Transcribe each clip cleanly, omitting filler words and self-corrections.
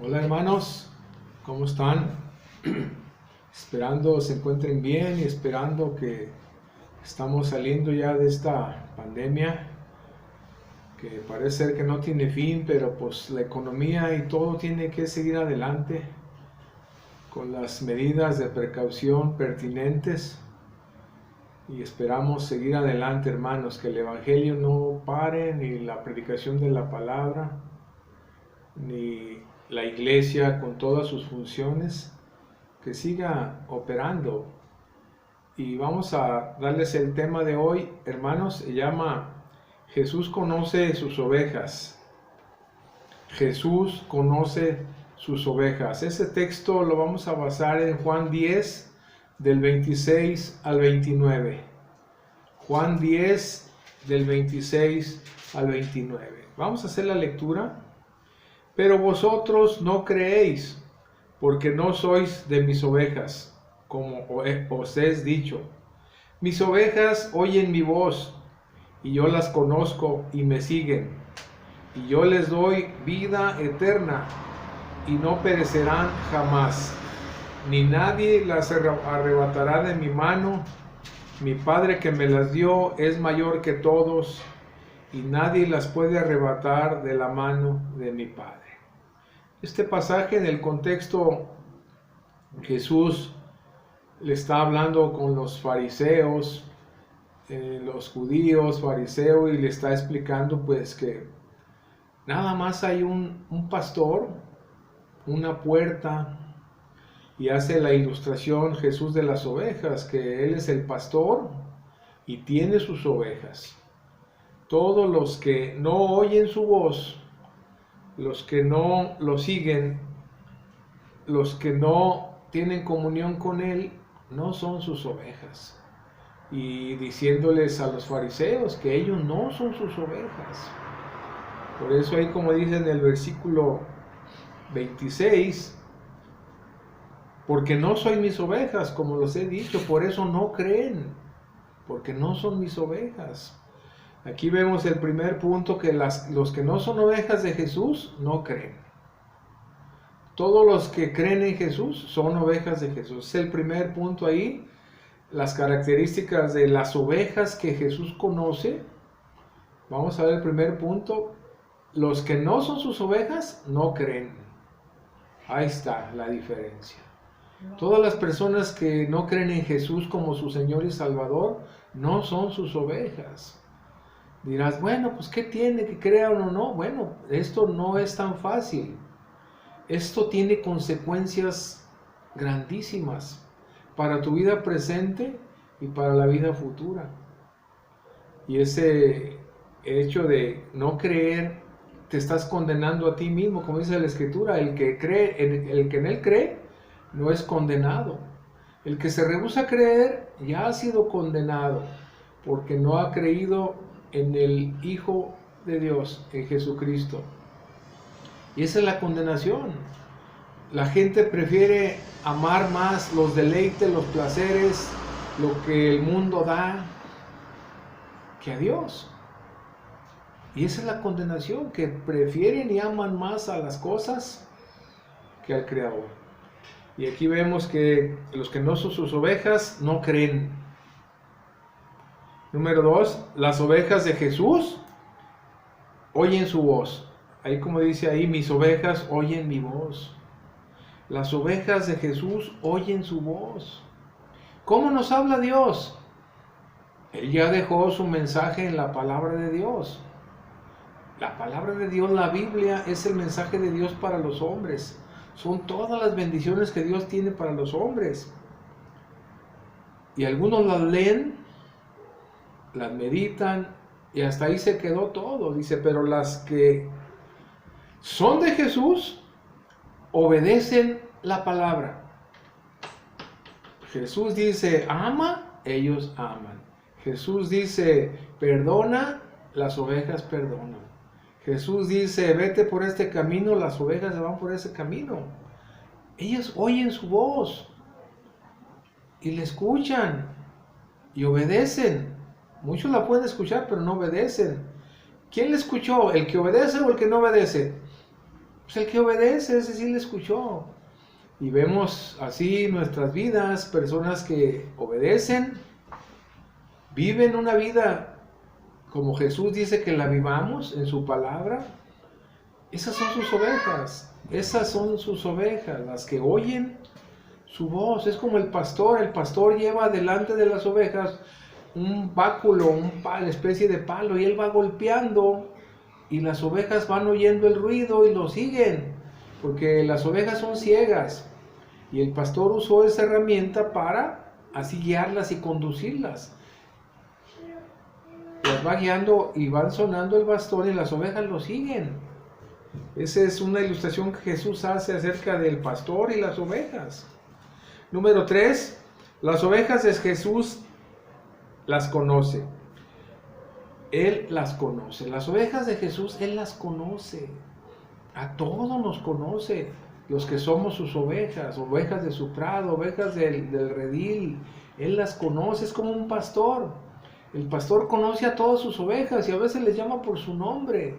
Hola hermanos, ¿cómo están? Esperando se encuentren bien y esperando que estamos saliendo ya de esta pandemia que parece ser que no tiene fin, pero pues la economía y todo tiene que seguir adelante con las medidas de precaución pertinentes y esperamos seguir adelante, hermanos, que el evangelio no pare, ni la predicación de la palabra, ni la iglesia con todas sus funciones, que siga operando. Y vamos a darles el tema de hoy, hermanos, se llama Jesús conoce sus ovejas. Jesús conoce sus ovejas. Ese texto lo vamos a basar en Juan 10, del 26 al 29. Juan 10, del 26 al 29. Vamos a hacer la lectura. Pero vosotros no creéis, porque no sois de mis ovejas, como os he dicho. Mis ovejas oyen mi voz, y yo las conozco y me siguen. Y yo les doy vida eterna, y no perecerán jamás, ni nadie las arrebatará de mi mano. Mi Padre que me las dio es mayor que todos, y nadie las puede arrebatar de la mano de mi Padre. Este pasaje, en el contexto, Jesús le está hablando con los fariseos, los judíos, fariseos, y le está explicando pues que nada más hay un pastor, una puerta, y hace la ilustración Jesús de las ovejas, que Él es el pastor y tiene sus ovejas. Todos los que no oyen su voz, los que no lo siguen, los que no tienen comunión con Él, no son sus ovejas. Y diciéndoles a los fariseos que ellos no son sus ovejas. Por eso ahí, como dice en el versículo 26, porque no soy mis ovejas, como los he dicho, por eso no creen, porque no son mis ovejas. Aquí vemos el primer punto, que los que no son ovejas de Jesús no creen. Todos los que creen en Jesús son ovejas de Jesús. Es el primer punto ahí. Las características de las ovejas que Jesús conoce. Vamos a ver el primer punto. Los que no son sus ovejas no creen. Ahí está la diferencia. Todas las personas que no creen en Jesús como su Señor y Salvador no son sus ovejas. Dirás, bueno, pues ¿qué tiene que crean o no? Bueno, esto no es tan fácil. Esto tiene consecuencias grandísimas para tu vida presente y para la vida futura. Y ese hecho de no creer, te estás condenando a ti mismo, como dice la Escritura. El que en Él cree, no es condenado. El que se rehúsa a creer, ya ha sido condenado, porque no ha creído en el Hijo de Dios, en Jesucristo. Y esa es la condenación. La gente prefiere amar más los deleites, los placeres, lo que el mundo da, que a Dios. Y esa es la condenación, que prefieren y aman más a las cosas que al Creador. Y aquí vemos que los que no son sus ovejas no creen. Número 2, las ovejas de Jesús oyen su voz. Ahí, como dice ahí, mis ovejas oyen mi voz. Las ovejas de Jesús oyen su voz. ¿Cómo nos habla Dios? Él ya dejó su mensaje en la palabra de Dios. La palabra de Dios, la Biblia, es el mensaje de Dios para los hombres. Son todas las bendiciones que Dios tiene para los hombres. Y algunos las leen, las meditan, y hasta ahí se quedó todo. Dice, pero las que son de Jesús obedecen la palabra. Jesús dice, ama, ellos aman. Jesús dice, perdona, las ovejas perdonan. Jesús dice, vete por este camino, las ovejas se van por ese camino. Ellas oyen su voz y le escuchan y obedecen. Muchos la pueden escuchar, pero no obedecen. ¿Quién le escuchó? ¿El que obedece o el que no obedece? Pues el que obedece, ese sí le escuchó. Y vemos así nuestras vidas, personas que obedecen, viven una vida como Jesús dice que la vivamos en su palabra. Esas son sus ovejas, esas son sus ovejas, las que oyen su voz. Es como el pastor lleva delante de las ovejas un báculo, una especie de palo, y él va golpeando y las ovejas van oyendo el ruido y lo siguen, porque las ovejas son ciegas y el pastor usó esa herramienta para así guiarlas y conducirlas. Las va guiando y van sonando el bastón y las ovejas lo siguen. Esa es una ilustración que Jesús hace acerca del pastor y las ovejas. Número 3, las ovejas de Jesús las conoce. Él las conoce. Las ovejas de Jesús, Él las conoce. A todos nos conoce. Los que somos sus ovejas, ovejas de su prado, ovejas del redil. Él las conoce, es como un pastor. El pastor conoce a todas sus ovejas y a veces les llama por su nombre.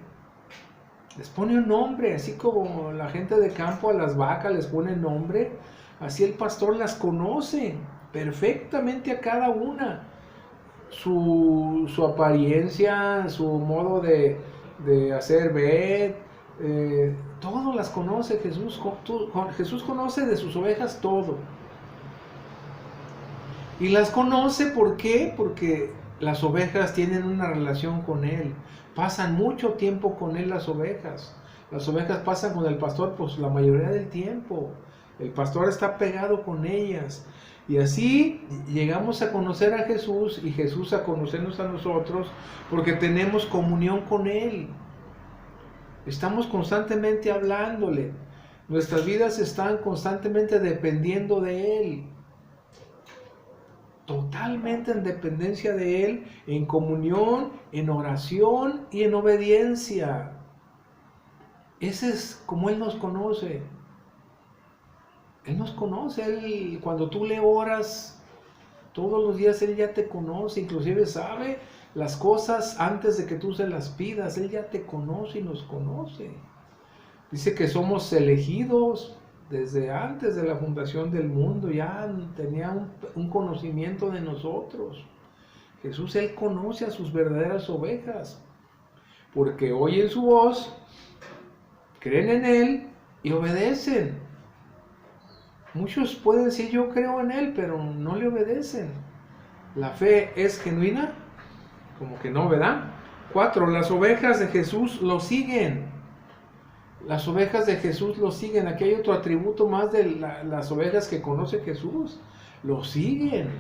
Les pone un nombre, así como la gente de campo a las vacas les pone nombre. Así el pastor las conoce perfectamente a cada una. Su apariencia, su modo de hacer ver, todo las conoce Jesús. Jesús conoce de sus ovejas todo. Y las conoce, ¿por qué? Porque las ovejas tienen una relación con Él. Pasan mucho tiempo con Él las ovejas. Las ovejas pasan con el pastor pues la mayoría del tiempo. El pastor está pegado con ellas. Y así llegamos a conocer a Jesús y Jesús a conocernos a nosotros porque tenemos comunión con Él. Estamos constantemente hablándole. Nuestras vidas están constantemente dependiendo de Él. Totalmente en dependencia de Él, en comunión, en oración y en obediencia. Ese es como Él nos conoce. Él nos conoce. Él, cuando tú le oras todos los días, Él ya te conoce. Inclusive sabe las cosas antes de que tú se las pidas. Él ya te conoce y nos conoce. Dice que somos elegidos desde antes de la fundación del mundo. Ya tenía un conocimiento de nosotros. Jesús, Él conoce a sus verdaderas ovejas. Porque oyen su voz, creen en Él y obedecen. Muchos pueden decir yo creo en Él, pero no le obedecen. La fe es genuina, como que no, ¿verdad? 4, las ovejas de Jesús lo siguen. Las ovejas de Jesús lo siguen. Aquí hay otro atributo más de las ovejas que conoce Jesús. Lo siguen.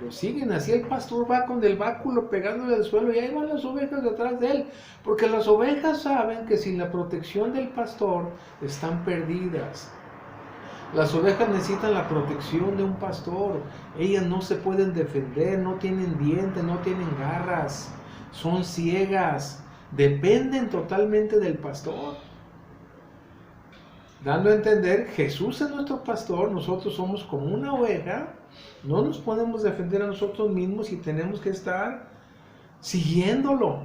Lo siguen. Así el pastor va con el báculo pegándole al suelo y ahí van las ovejas detrás de él. Porque las ovejas saben que sin la protección del pastor están perdidas. Las ovejas necesitan la protección de un pastor. Ellas no se pueden defender, no tienen dientes, no tienen garras, son ciegas, dependen totalmente del pastor. Dando a entender, Jesús es nuestro pastor, nosotros somos como una oveja, no nos podemos defender a nosotros mismos y tenemos que estar siguiéndolo.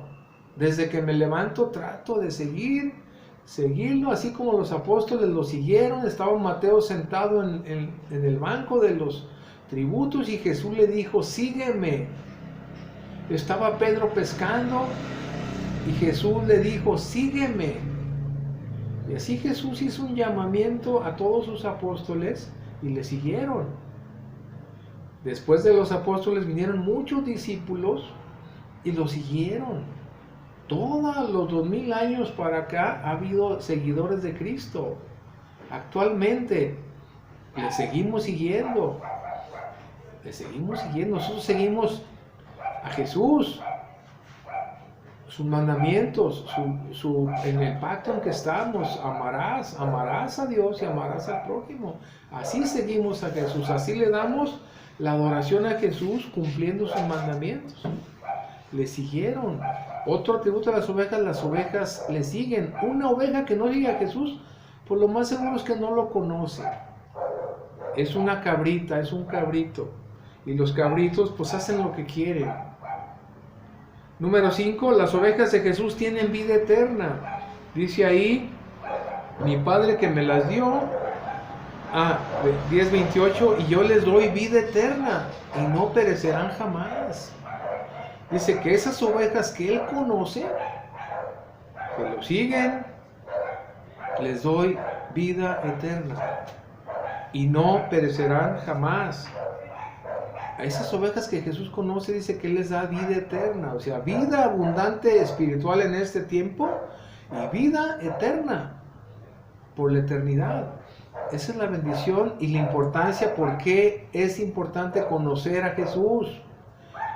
Desde que me levanto trato de seguirlo, así como los apóstoles lo siguieron. Estaba Mateo sentado en el banco de los tributos y Jesús le dijo, sígueme. Estaba Pedro pescando y Jesús le dijo, sígueme. Y así Jesús hizo un llamamiento a todos sus apóstoles y le siguieron. Después de los apóstoles vinieron muchos discípulos y lo siguieron. Todos los 2000 años para acá ha habido seguidores de Cristo. Actualmente le seguimos siguiendo. Nosotros seguimos a Jesús, sus mandamientos, en el pacto en que estamos. Amarás a Dios y amarás al prójimo. Así seguimos a Jesús. Así le damos la adoración a Jesús cumpliendo sus mandamientos. Le siguieron. Otro atributo de las ovejas le siguen. Una oveja que no sigue a Jesús, por lo más seguro es que no lo conoce. Es una cabrita, es un cabrito. Y los cabritos pues hacen lo que quieren. Número 5, las ovejas de Jesús tienen vida eterna. Dice ahí mi Padre que me las dio, 10:28, y yo les doy vida eterna y no perecerán jamás. Dice que esas ovejas que Él conoce, que lo siguen, les doy vida eterna y no perecerán jamás. A esas ovejas que Jesús conoce, dice que Él les da vida eterna, o sea, vida abundante espiritual en este tiempo y vida eterna por la eternidad. Esa es la bendición y la importancia. ¿Por qué es importante conocer a Jesús?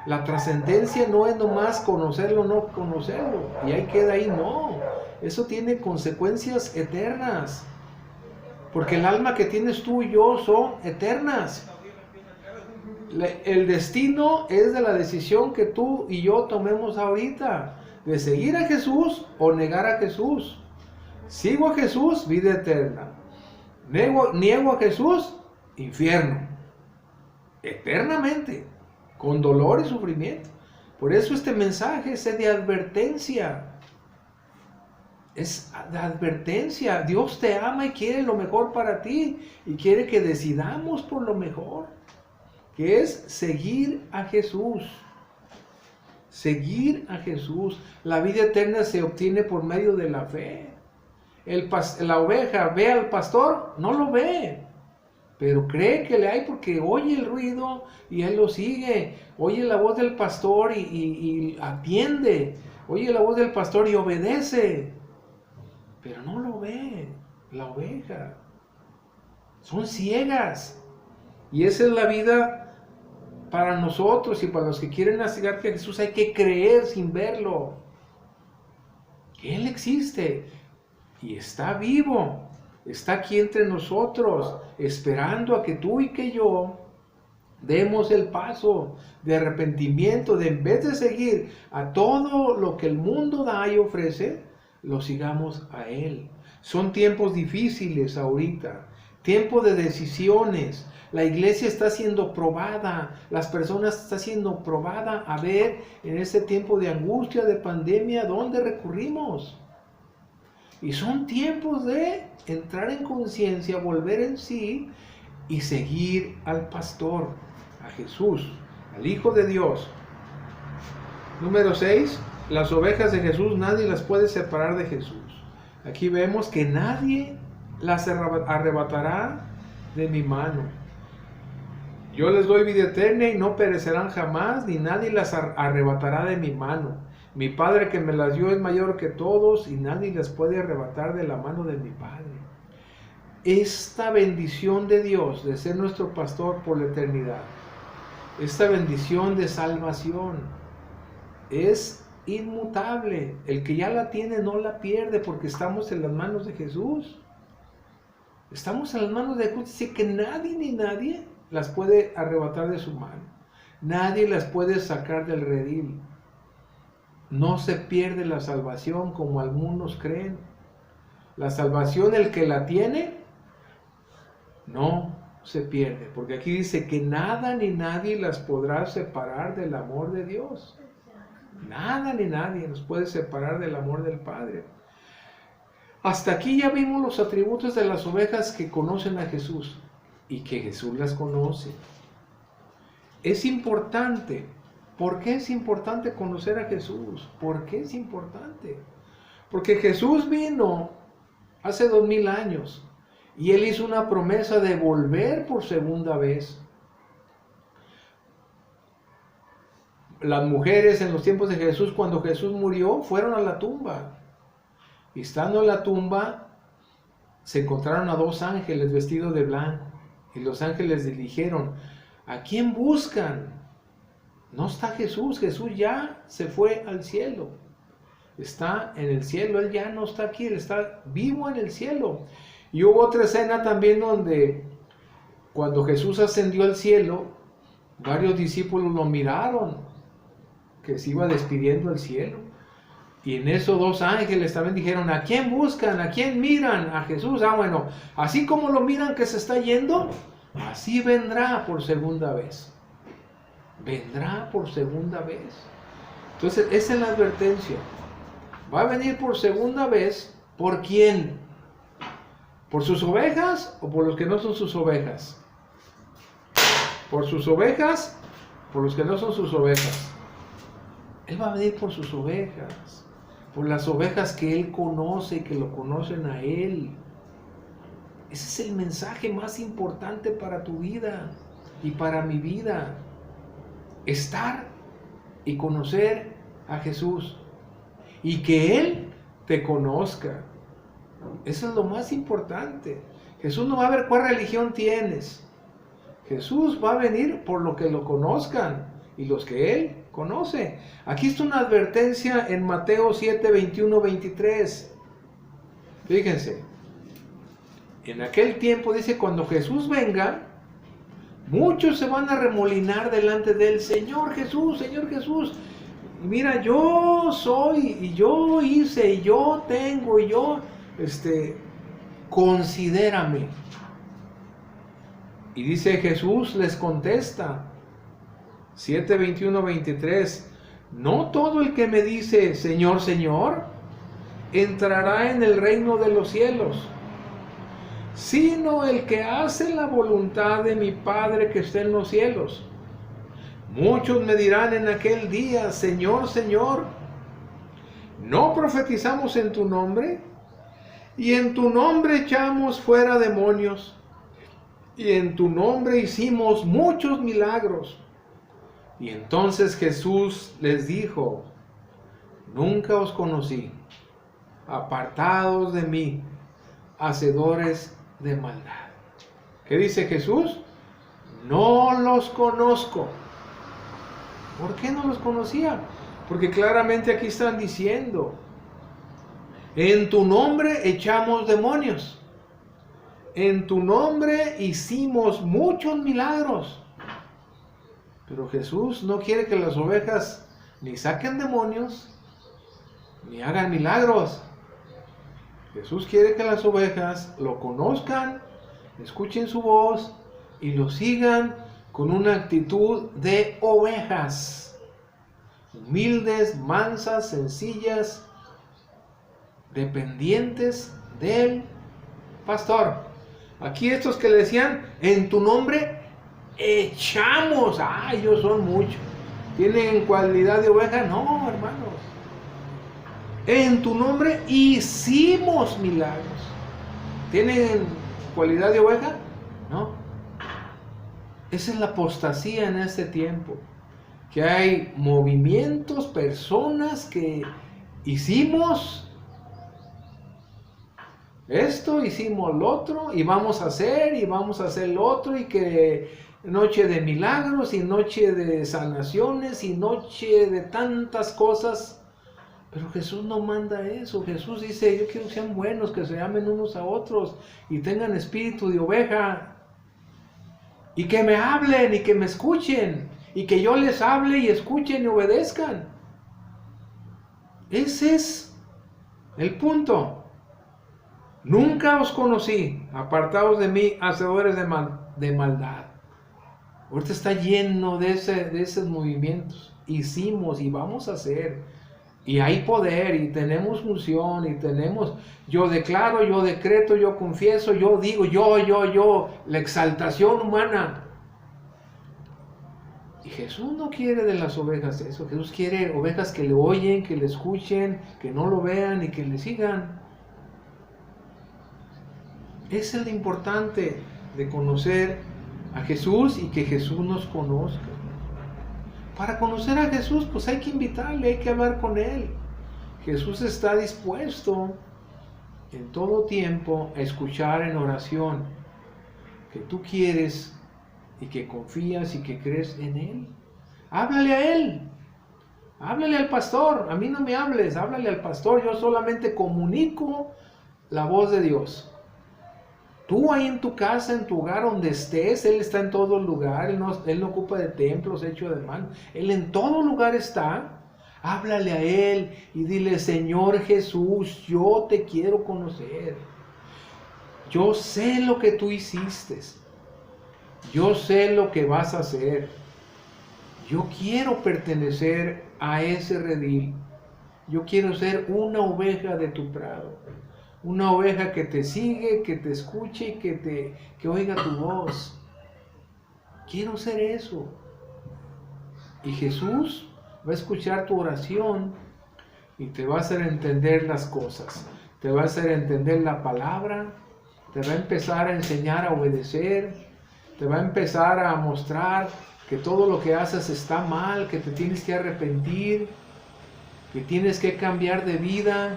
La trascendencia no es nomás conocerlo o no conocerlo, y ahí queda ahí, no. Eso tiene consecuencias eternas, porque el alma que tienes tú y yo son eternas. El destino es de la decisión que tú y yo tomemos ahorita, de seguir a Jesús o negar a Jesús. Sigo a Jesús, vida eterna. Niego a Jesús, infierno. Eternamente, con dolor y sufrimiento. Por eso este mensaje es de advertencia. Es de advertencia. Dios te ama y quiere lo mejor para ti. Y quiere que decidamos por lo mejor, que es seguir a Jesús. Seguir a Jesús. La vida eterna se obtiene por medio de la fe. La oveja ve al pastor, no lo ve, pero cree que le hay porque oye el ruido y él lo sigue. Oye la voz del pastor y atiende. Oye la voz del pastor y obedece, pero no lo ve la oveja. Son ciegas. Y esa es la vida para nosotros y para los que quieren acercarse a Jesús. Hay que creer sin verlo, que Él existe y está vivo, está aquí entre nosotros, esperando a que tú y que yo demos el paso de arrepentimiento, de en vez de seguir a todo lo que el mundo da y ofrece, lo sigamos a Él. Son tiempos difíciles ahorita, tiempo de decisiones. La iglesia está siendo probada, las personas están siendo probadas a ver en este tiempo de angustia, de pandemia, ¿dónde recurrimos? Y son tiempos de entrar en conciencia, volver en sí y seguir al pastor, a Jesús, al Hijo de Dios. Número 6, las ovejas de Jesús nadie las puede separar de Jesús. Aquí vemos que nadie las arrebatará de mi mano. Yo les doy vida eterna y no perecerán jamás, ni nadie las arrebatará de mi mano. Mi Padre que me las dio es mayor que todos y nadie las puede arrebatar de la mano de mi Padre. Esta bendición de Dios de ser nuestro pastor por la eternidad, esta bendición de salvación es inmutable. El que ya la tiene no la pierde porque estamos en las manos de Jesús. Estamos en las manos de Jesús. Dice que nadie ni nadie las puede arrebatar de su mano. Nadie las puede sacar del redil. No se pierde la salvación como algunos creen. La salvación, el que la tiene, no se pierde. Porque aquí dice que nada ni nadie las podrá separar del amor de Dios. Nada ni nadie nos puede separar del amor del Padre. Hasta aquí ya vimos los atributos de las ovejas que conocen a Jesús y que Jesús las conoce. Es importante. ¿Por qué es importante conocer a Jesús? ¿Por qué es importante? Porque Jesús vino hace 2000 años y Él hizo una promesa de volver por segunda vez. Las mujeres en los tiempos de Jesús, cuando Jesús murió, fueron a la tumba. Y estando en la tumba, se encontraron a 2 ángeles vestidos de blanco. Y los ángeles les dijeron, ¿a quién buscan? No está Jesús, Jesús ya se fue al cielo. Está en el cielo, Él ya no está aquí, Él está vivo en el cielo. Y hubo otra escena también donde cuando Jesús ascendió al cielo, varios discípulos lo miraron, que se iba despidiendo al cielo. Y en eso 2 ángeles también dijeron, ¿a quién buscan? ¿A quién miran? A Jesús. Bueno, así como lo miran que se está yendo, así vendrá por segunda vez. Vendrá por segunda vez. Entonces, esa es la advertencia. Va a venir por segunda vez. ¿Por quién? ¿Por sus ovejas o por los que no son sus ovejas? ¿Por sus ovejas? Por los que no son sus ovejas. Él va a venir por sus ovejas, por las ovejas que Él conoce, que lo conocen a Él. Ese es el mensaje más importante para tu vida y para mi vida. Estar y conocer a Jesús y que Él te conozca. Eso es lo más importante. Jesús no va a ver cuál religión tienes. Jesús va a venir por lo que lo conozcan y los que Él conoce. Aquí está una advertencia en Mateo 7, 21, 23. Fíjense. En aquel tiempo dice, cuando Jesús venga, muchos se van a remolinar delante del Señor Jesús, Señor Jesús. Mira, yo soy, y yo hice, y yo tengo, y yo, considérame. Y dice Jesús, les contesta, 7, 21, 23, no todo el que me dice, Señor, Señor, entrará en el reino de los cielos, sino el que hace la voluntad de mi Padre que está en los cielos. Muchos me dirán en aquel día, Señor, Señor, ¿no profetizamos en tu nombre? Y en tu nombre echamos fuera demonios, y en tu nombre hicimos muchos milagros. Y entonces Jesús les dijo, nunca os conocí, apartados de mí, hacedores de maldad. ¿Qué dice Jesús? No los conozco. ¿Por qué no los conocía? Porque claramente aquí están diciendo, en tu nombre echamos demonios, en tu nombre hicimos muchos milagros. Pero Jesús no quiere que las ovejas ni saquen demonios, ni hagan milagros. Jesús quiere que las ovejas lo conozcan, escuchen su voz y lo sigan con una actitud de ovejas, humildes, mansas, sencillas, dependientes del pastor. Aquí estos que le decían, en tu nombre echamos, ellos son muchos, ¿tienen cualidad de oveja? No, hermanos. En tu nombre hicimos milagros. ¿Tienen cualidad de oveja? No. Esa es la apostasía en este tiempo. Que hay movimientos, personas que hicimos esto, hicimos lo otro, y vamos a hacer lo otro, y que noche de milagros, y noche de sanaciones, y noche de tantas cosas. Pero Jesús no manda eso. Jesús dice, yo quiero que sean buenos, que se amen unos a otros y tengan espíritu de oveja. Y que me hablen y que me escuchen. Y que yo les hable y escuchen y obedezcan. Ese es el punto. Nunca os conocí, apartados de mí, hacedores de maldad. Ahorita está lleno de esos movimientos. Hicimos y vamos a hacer. Y hay poder, y tenemos función, y tenemos, yo declaro, yo decreto, yo confieso, yo digo, yo, la exaltación humana. Y Jesús no quiere de las ovejas eso. Jesús quiere ovejas que le oyen, que le escuchen, que no lo vean y que le sigan. Eso es lo importante de conocer a Jesús y que Jesús nos conozca. Para conocer a Jesús, pues hay que invitarle, hay que hablar con Él. Jesús está dispuesto en todo tiempo a escuchar en oración que tú quieres y que confías y que crees en Él. Háblale a Él. Háblale al pastor. A mí no me hables, háblale al pastor. Yo solamente comunico la voz de Dios. Tú ahí en tu casa, en tu hogar, donde estés, Él está en todo lugar. Él no ocupa de templos hechos de mano. Él en todo lugar está. Háblale a Él y dile, Señor Jesús, yo te quiero conocer. Yo sé lo que tú hiciste. Yo sé lo que vas a hacer. Yo quiero pertenecer a ese redil. Yo quiero ser una oveja de tu prado. una oveja que te sigue, que te escuche y que oiga tu voz. Quiero ser eso. Y Jesús va a escuchar tu oración y te va a hacer entender las cosas. Te va a hacer entender la palabra, te va a empezar a enseñar a obedecer, te va a empezar a mostrar que todo lo que haces está mal, que te tienes que arrepentir, que tienes que cambiar de vida,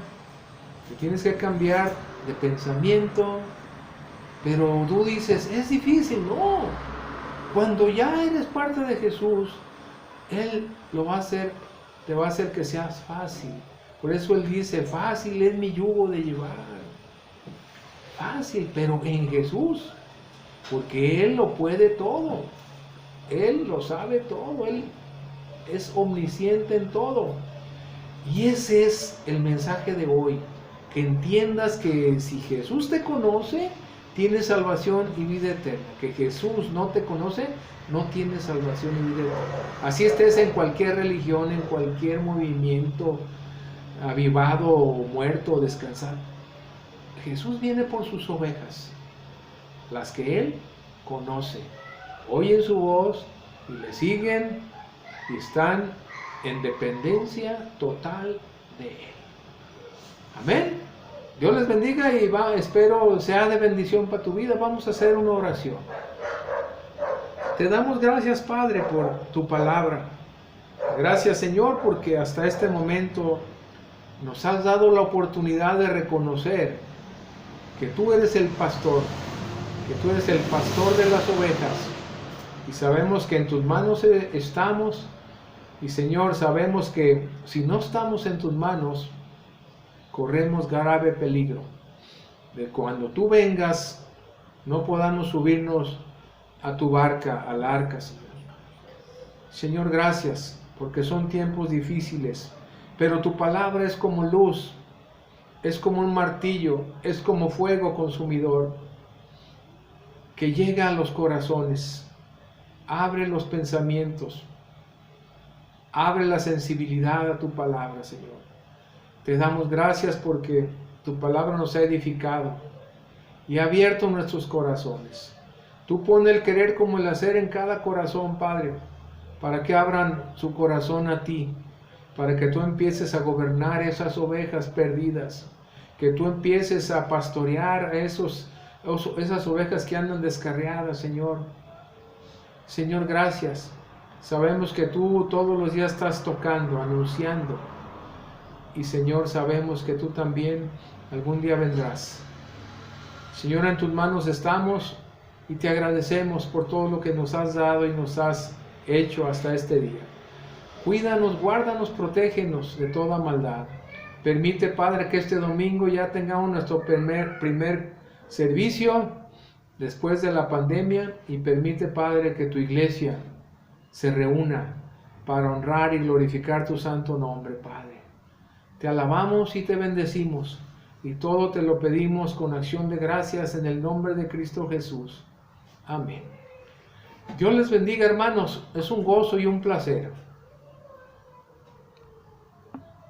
que tienes que cambiar de pensamiento. Pero tú dices, es difícil. No, cuando ya eres parte de Jesús, Él lo va a hacer, te va a hacer que seas fácil. Por eso Él dice, fácil es mi yugo de llevar. Fácil, pero en Jesús, porque Él lo puede todo. Él lo sabe todo, Él es omnisciente en todo. Y ese es el mensaje de hoy, que entiendas que si Jesús te conoce, tienes salvación y vida eterna. Que Jesús no te conoce, no tienes salvación y vida eterna. Así estés en cualquier religión, en cualquier movimiento, avivado o muerto o descansado. Jesús viene por sus ovejas, las que Él conoce. Oyen su voz y le siguen y están en dependencia total de Él. Amén. Dios les bendiga y espero sea de bendición para tu vida. Vamos a hacer una oración. Te damos gracias, Padre, por tu palabra. Gracias, Señor, porque hasta este momento nos has dado la oportunidad de reconocer que tú eres el pastor, que tú eres el pastor de las ovejas. Y sabemos que en tus manos estamos. Y Señor, sabemos que si no estamos en tus manos, corremos grave peligro de cuando tú vengas no podamos subirnos a tu barca, al arca, Señor. Señor, gracias, porque son tiempos difíciles, pero tu palabra es como luz, es como un martillo, es como fuego consumidor, que llega a los corazones, abre los pensamientos, abre la sensibilidad a tu palabra, Señor. Te damos gracias porque tu palabra nos ha edificado y ha abierto nuestros corazones. Tú pones el querer como el hacer en cada corazón, Padre, para que abran su corazón a ti, para que tú empieces a gobernar esas ovejas perdidas, que tú empieces a pastorear a esas ovejas que andan descarriadas, Señor. Señor, gracias. Sabemos que tú todos los días estás tocando, anunciando. Y Señor, sabemos que tú también algún día vendrás. Señor, en tus manos estamos y te agradecemos por todo lo que nos has dado y nos has hecho hasta este día. Cuídanos, guárdanos, protégenos de toda maldad. Permite, Padre, que este domingo ya tengamos nuestro primer servicio después de la pandemia y permite, Padre, que tu iglesia se reúna para honrar y glorificar tu santo nombre, Padre. Te alabamos y te bendecimos y todo te lo pedimos con acción de gracias en el nombre de Cristo Jesús. Amén. Dios les bendiga, hermanos. Es un gozo y un placer.